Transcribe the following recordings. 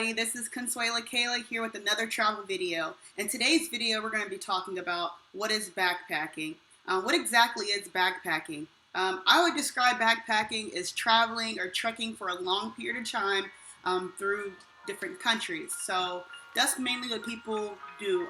everybody, this is Consuela Kayla here with another travel video. In today's video we're going to be talking about what is backpacking. What exactly is backpacking? I would describe backpacking as traveling or trekking for a long period of time through different countries. So that's mainly what people do.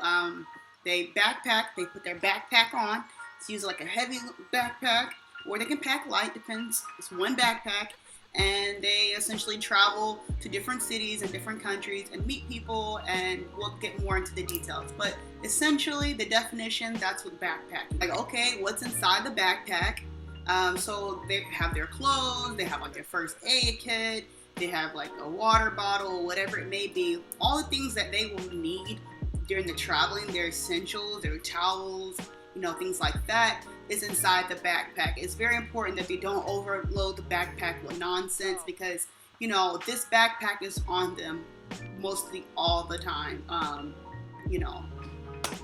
They backpack, they put their backpack on. It's usually like a heavy backpack, or they can pack light, depends. It's one backpack. And they essentially travel to different cities and different countries and meet people, and we'll get more into the details. But essentially, the definition, that's what backpacking. Like, okay, what's inside the backpack? So they have their clothes, they have like their first aid kit, they have like a water bottle, whatever it may be. All the things that they will need during the traveling, their essentials, their towels, things like that is inside the backpack. It's very important that they don't overload the backpack with nonsense because, this backpack is on them mostly all the time,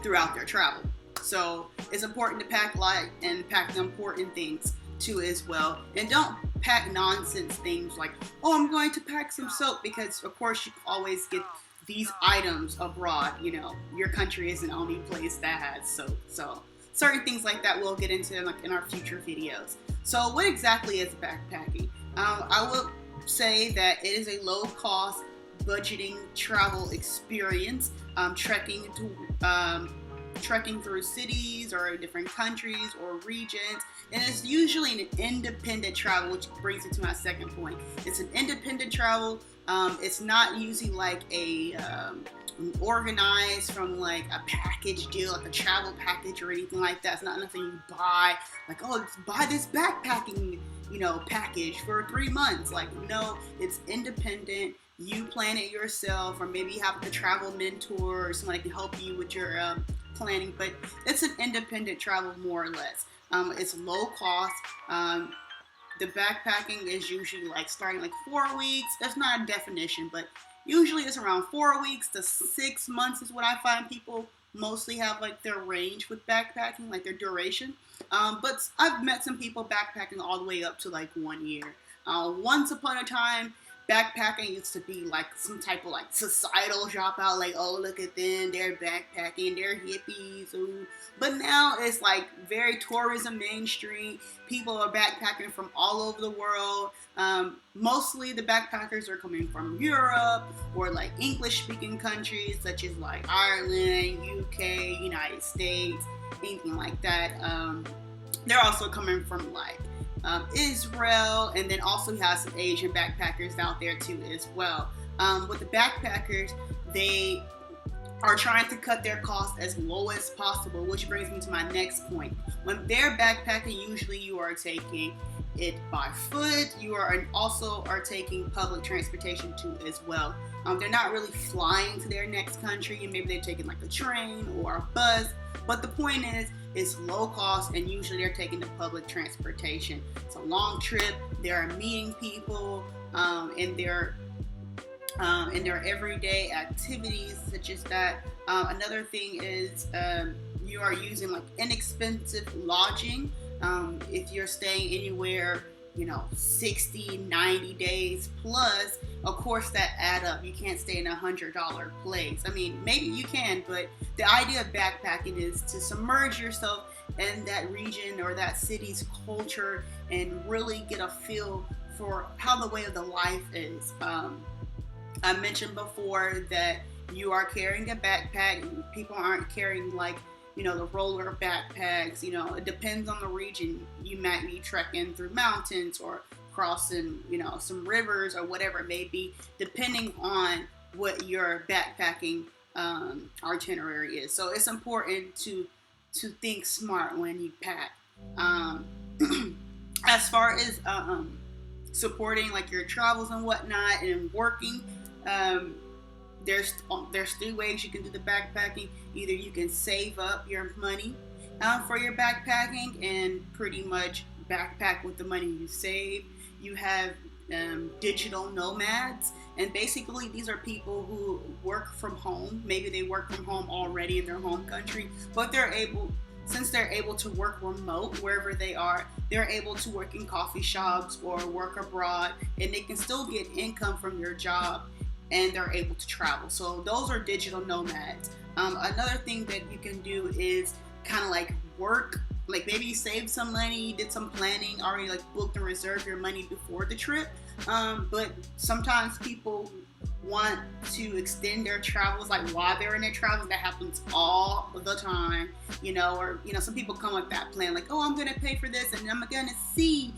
throughout their travel. So it's important to pack light and pack the important things too as well. And don't pack nonsense things like, oh, I'm going to pack some soap, because of course you always get these items abroad. Your country isn't the only place that has soap. So certain things like that we'll get into in our future videos. So what exactly is backpacking? I will say that it is a low-cost budgeting travel experience, trekking through cities or different countries or regions, and it's usually an independent travel, which brings it to my second point. It's an independent travel. It's not usually like organized from like a package deal, like a travel package or anything like that. It's not nothing you buy, like, oh, just buy this backpacking, package for 3 months. Like, no, it's independent. You plan it yourself, or maybe you have a travel mentor or someone that can help you with your planning, but it's an independent travel more or less. It's low cost. The backpacking is usually like starting like 4 weeks. That's not a definition, but usually it's around 4 weeks to 6 months is what I find people mostly have like their range with backpacking, like their duration. But I've met some people backpacking all the way up to like 1 year. Once upon a time, backpacking used to be like some type of like societal dropout, like, oh, look at them, they're backpacking, they're hippies. Ooh. But now it's like very tourism mainstream. People are backpacking from all over the world. Mostly the backpackers are coming from Europe or like English speaking countries such as like Ireland, UK, United States, anything like that. They're also coming from like Israel, and then also have some Asian backpackers out there too as well. With the backpackers, they are trying to cut their costs as low as possible, which brings me to my next point. When they're backpacking, usually you are taking it by foot. You are also taking public transportation too as well. They're not really flying to their next country, and maybe they're taking like a train or a bus. But the point is, it's low cost, and usually they're taking the public transportation. It's a long trip. They're meeting people in their everyday activities such as that. Another thing is you are using like inexpensive lodging. If you're staying anywhere, 60, 90 days plus, of course that add up. You can't stay in $100 place. I mean, maybe you can, but the idea of backpacking is to submerge yourself in that region or that city's culture and really get a feel for how the way of the life is. I mentioned before that you are carrying a backpack. People aren't carrying like, the roller backpacks. It depends on the region. You might be trekking through mountains or crossing, some rivers or whatever it may be, depending on what your backpacking itinerary is. So it's important to think smart when you pack. As far as supporting like your travels and whatnot and working, there's 3 ways you can do the backpacking. Either you can save up your money for your backpacking and pretty much backpack with the money you save. You have digital nomads, and basically these are people who work from home. Maybe they work from home already in their home country, but since they're able to work remote wherever they are, they're able to work in coffee shops or work abroad, and they can still get income from their job and they're able to travel. So those are digital nomads. Another thing that you can do is kind of like work, like maybe you saved some money, did some planning, already like booked and reserved your money before the trip. But sometimes people want to extend their travels like while they're in their travels. That happens all the time, or some people come with that plan like, oh, I'm gonna pay for this and I'm gonna see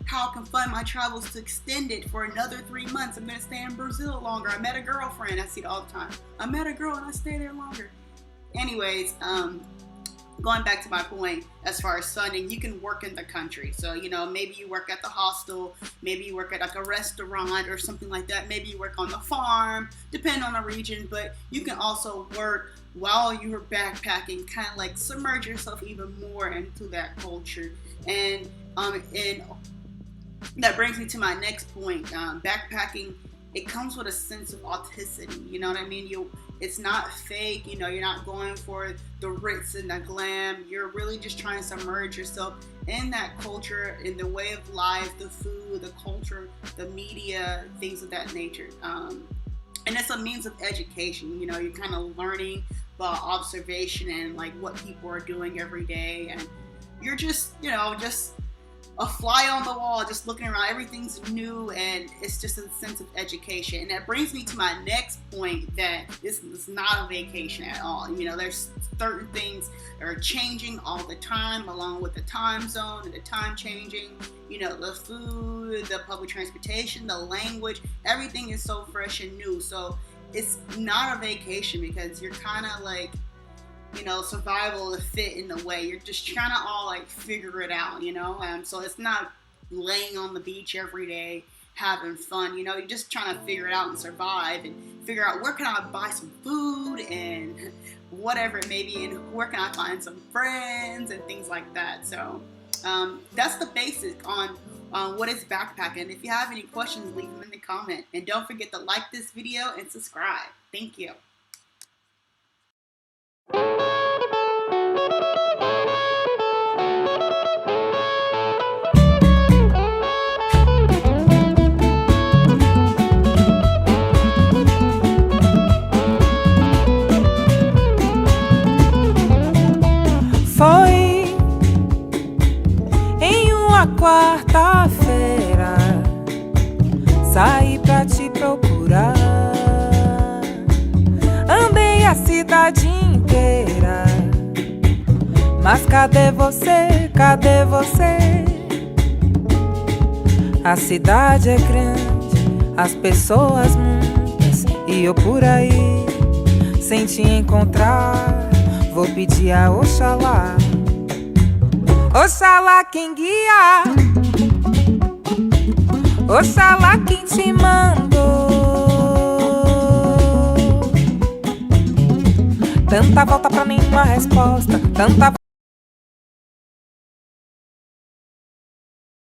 how I can fund my travels to extend it for another 3 months. I'm gonna stay in Brazil longer. I met a girlfriend. I see it all the time. I met a girl and I stay there longer. Anyways, going back to my point, as far as funding, you can work in the country. So, maybe you work at the hostel, maybe you work at like a restaurant or something like that. Maybe you work on the farm, depending on the region, but you can also work while you're backpacking, kind of like submerge yourself even more into that culture. And that brings me to my next point. Backpacking, it comes with a sense of authenticity. You know what I mean? It's not fake. You're not going for the ritz and the glam. You're really just trying to submerge yourself in that culture, in the way of life, the food, the culture, the media, things of that nature. And it's a means of education. You're kind of learning about observation and like what people are doing every day, and you're just a fly on the wall, just looking around. Everything's new, and it's just a sense of education. And that brings me to my next point, that this is not a vacation at all. There's certain things that are changing all the time, along with the time zone and the time changing. The food, the public transportation, the language, everything is so fresh and new. So it's not a vacation, because you're kind of like, survival to fit in the way. You're just trying to all like figure it out, so it's not laying on the beach every day having fun. You're just trying to figure it out and survive, and figure out where can I buy some food and whatever it may be, and where can I find some friends and things like that. So that's the basic on what is backpacking. If you have any questions, leave them in the comment, and don't forget to like this video and subscribe. Thank you. Foi em uma quarta-feira, saí pra te procurar. Andei a cidade inteira, mas cadê você? Cadê você? A cidade é grande, as pessoas muitas, e eu por aí sem te encontrar. Vou pedir a Oxalá, Oxalá quem guia, Oxalá quem te mandou. Tanta volta pra nenhuma resposta, tanta